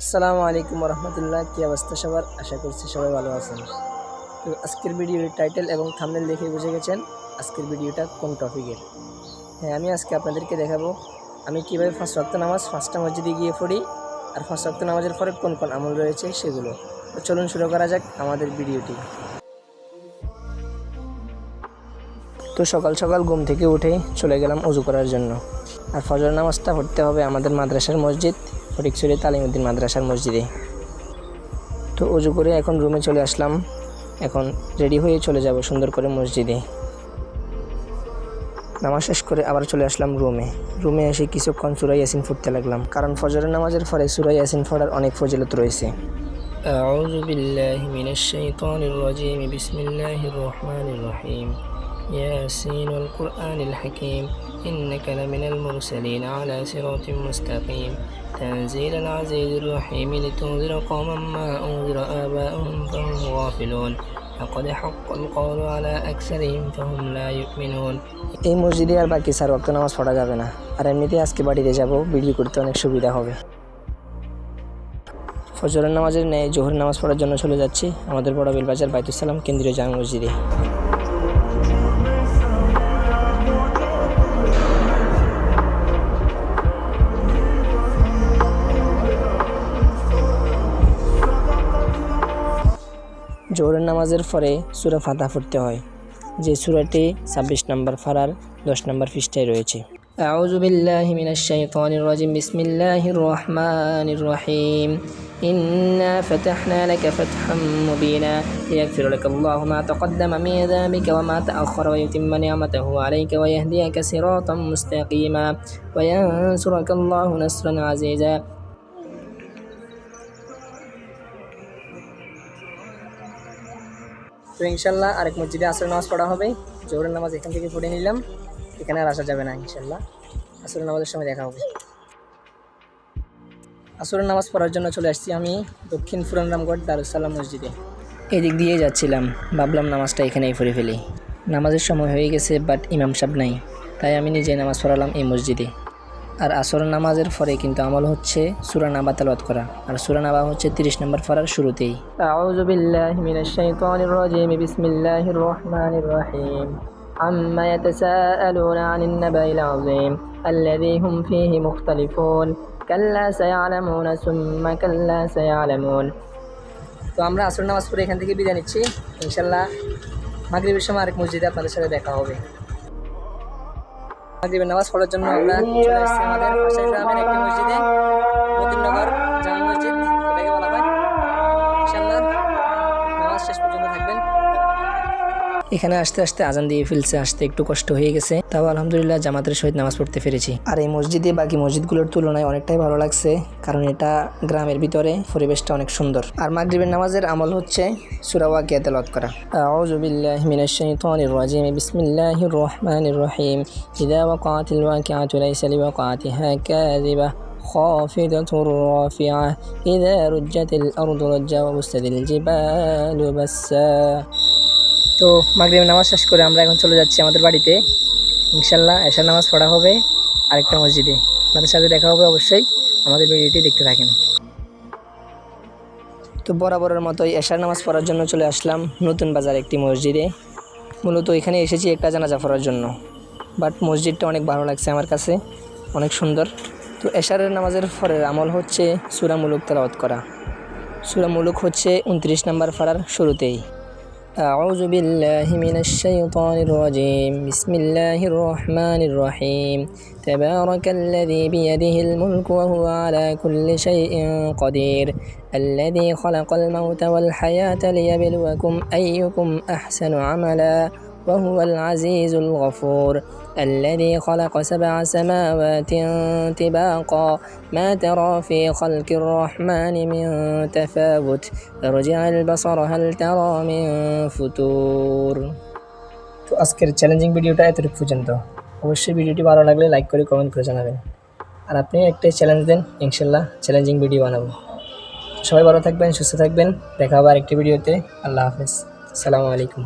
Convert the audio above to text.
আসসালামু আলাইকুম রহমতুল্লাহ। কী অবস্থা সবার? আশা করছি সবাই ভালো আছেন। তো আজকের ভিডিওর টাইটেল এবং থাম্বনেল দেখে বুঝে গেছেন আজকের ভিডিওটা কোন টপিকের। হ্যাঁ, আমি আজকে আপনাদেরকে দেখাবো আমি কীভাবে 5 ওয়াক্ত নামাজ 5টা মসজিদে গিয়ে পড়ি, আর 5 ওয়াক্ত নামাজের পরে কোন কোন আমল রয়েছে সেগুলো। তো চলুন শুরু করা যাক আমাদের ভিডিওটি। তো সকাল সকাল ঘুম থেকে উঠে চলে গেলাম ওযু করার জন্য। আর ফজর নামাজটা পড়তে হবে আমাদের মাদ্রাসার মসজিদ ফটিকছড়ি তালিমউদ্দিন মাদ্রাসার মসজিদে। তো ওযু করে এখন রুমে চলে আসলাম। এখন রেডি হয়ে চলে যাব সুন্দর করে মসজিদে। নামাজ শেষ করে আবার চলে আসলাম রুমে এসে কিছুক্ষণ সূরা ইয়াসিন পড়তে লাগলাম, কারণ ফজরের নামাজের পরে সূরা ইয়াসিন পড়ার অনেক ফজিলত রয়েছে। আউযু বিল্লাহি মিনাশ শাইতানির রাজীম, বিসমিল্লাহির রহমানির রহিম। ياسين والقرآن الحكيم إنك لمن المرسلين على صراط مستقيم تنزيل العزيز الرحيم لتنذر قوما ما أنذر آباؤهم فهم غافلون لقد حق القول على أكثرهم فهم لا يؤمنون। এই মসজিদে আর বাকি 4 ওয়াক্ত নামাজ পড়া যাবে না, আর এমনিতেই আজকে বাড়িতে যাব, ভিডিও করতে অনেক সুবিধা হবে। ফজরের নামাজের ন্যায় জোহর নামাজ পড়ার জন্য চলে যাচ্ছি আমাদের বড় বেলবাজার বাইতুস সালাম কেন্দ্রীয় জামে মসজিদে। জোহরের নামাজের পরে সূরা ফাতিহা পড়তে হয়, যে সূরাটি 26 নম্বর পারার 10 নম্বর পৃষ্ঠায় রয়েছে। আউযু বিল্লাহি মিনাশ শাইতানির রাজীম, বিসমিল্লাহির রহমানির রহিম। ইন্না ফাতাহনা লাকা ফাতহাম মুবিনা লিয়াগফিরা লাকাল্লাহু মা তাকদ্দামা মিন যামবিকা ওয়া মা তাআখারা ওয়া ইউতিম্মা নি'মাতাহু আলাইকা ওয়া ইয়াহদিয়াকা সিরাতাম মুস্তাকিমা ওয়া ইয়ানসুরাকাল্লাহু নাসরান আজিজা। তো ইনশাল্লাহ আরেক মসজিদে আসরের নামাজ পড়া হবে। জোহরের নামাজ এখান থেকে পড়ে নিলাম, এখানে আর আসা যাবে না। ইনশাল্লাহ আসরের নামাজের সময় দেখা হবে। আসরের নামাজ পড়ার জন্য চলে আসছি আমি দক্ষিণ পুরানরামগড় দারুস সালাম মসজিদে। এদিক দিয়ে যাচ্ছিলাম, ভাবলাম নামাজটা এখানেই পড়ে ফেলি। নামাজের সময় হয়ে গেছে, বাট ইমাম সাহেব নাই, তাই আমি নিজে নামাজ পড়ালাম এই মসজিদে। আর আসরের নামাজের পরে কিন্তু আমল হচ্ছে সূরা নাবা তেলাওয়াত করা, আর সূরা নাবা হচ্ছে 30 নম্বর পারার শুরুতেই। আউযু বিল্লাহি মিনাশ শাইতানির রাজীম, বিসমিল্লাহির রহমানির রহিম। আম্মা ইয়াতাসাআলুনা আনিন নাবাইল আযীম আল্লাযী হুম ফীহি মুখতালিফুন কাল্লা সায়ালামুনা সুম্মা কাল্লা সায়ালামুন। তো আমরা আসরের নামাজ পড়ে এখান থেকে বিদায় নিচ্ছি। ইনশাআল্লাহ মাগরিবের সময় আরেক মসজিদে আপনাদের সাথে দেখা হবে। মাগরিবের নামাজ পড়ার জন্য আমরা চলে আসছি আমাদের পাশের গ্রামের একটি মসজিদে, মতিনগর জামে মসজিদ এটাকে বলা হয়। ইনশাআল্লাহ নামাজ শেষ পর্যন্ত থাকবেন। এখানে আসতে আসতে আজান দিয়ে ফেলছে, আসতে একটু কষ্ট হয়ে গেছে, তাও আলহামদুলিল্লাহ জামাতের সহিত নামাজ পড়তে পেরেছি। আর এই মসজিদে বাকি মসজিদগুলোর তুলনায় অনেকটাই ভালো লাগছে, কারণ এটা গ্রামের ভিতরে, পরিবেশটা অনেক সুন্দর। আর মাগরিবের নামাজের আমল হচ্ছে সূরা ওয়াকিয়া তেলাওয়াত করা। আউযু বিল্লাহি মিনাশ শাইতানির রাজীম, বিসমিল্লাহির রহমানির রহিম। ইযা ওয়াকাআতিল ওয়াকিআতু লাইসা লিওয়াকাআতিহা কাযিবা খাফিদাতুর রাফিআ ইযা রুজ্জাতিল আরদু রাজ্জা ওয়া বুসসাতিল জিবালু বাসসা। তো মাগরিবের নামাজ শেষ করে আমরা এখন চলে যাচ্ছি আমাদের বাড়িতে। ইনশাল্লাহ এশার নামাজ পড়া হবে আরেকটা মসজিদে। আপনাদের সাথে দেখা হবে, অবশ্যই আমাদের ভিডিওটি দেখতে থাকেন। তো বরাবরের মতোই এশার নামাজ পড়ার জন্য চলে আসলাম নতুন বাজার একটি মসজিদে। মূলত এখানে এসেছি একটা জানাজা পড়ার জন্য, বাট মসজিদটা অনেক ভালো লাগছে আমার কাছে, অনেক সুন্দর। তো এশারের নামাজের পরের আমল হচ্ছে সূরা মুলুক তেলাওয়াত করা। সূরা মুলুক হচ্ছে 29 নম্বর পারার শুরুতেই। أعوذ بالله من الشيطان الرجيم بسم الله الرحمن الرحيم تبارك الذي بيده الملك وهو على كل شيء قدير الذي خلق الموت والحياة ليبلوكم أيكم أحسن عملا وهو العزيز الغفور الذي خلق 7 سماوات طباقا ما ترى في خلق الرحمن من تفاوت ارجع البصر هل ترى من ফুতুর। তো আজকের চ্যালেঞ্জিং ভিডিওটা এতটুকু পর্যন্ত। অবশ্যই ভিডিওটি ভালো লাগলে লাইক করে কমেন্ট করে জানাবেন, আর আপনি একটা চ্যালেঞ্জ দেন, ইনশাল্লাহ চ্যালেঞ্জিং ভিডিও বানাবো। সবাই ভালো থাকবেন, সুস্থ থাকবেন, দেখা হবে আরেকটি ভিডিওতে। আল্লাহ হাফেজ, আসসালামু আলাইকুম।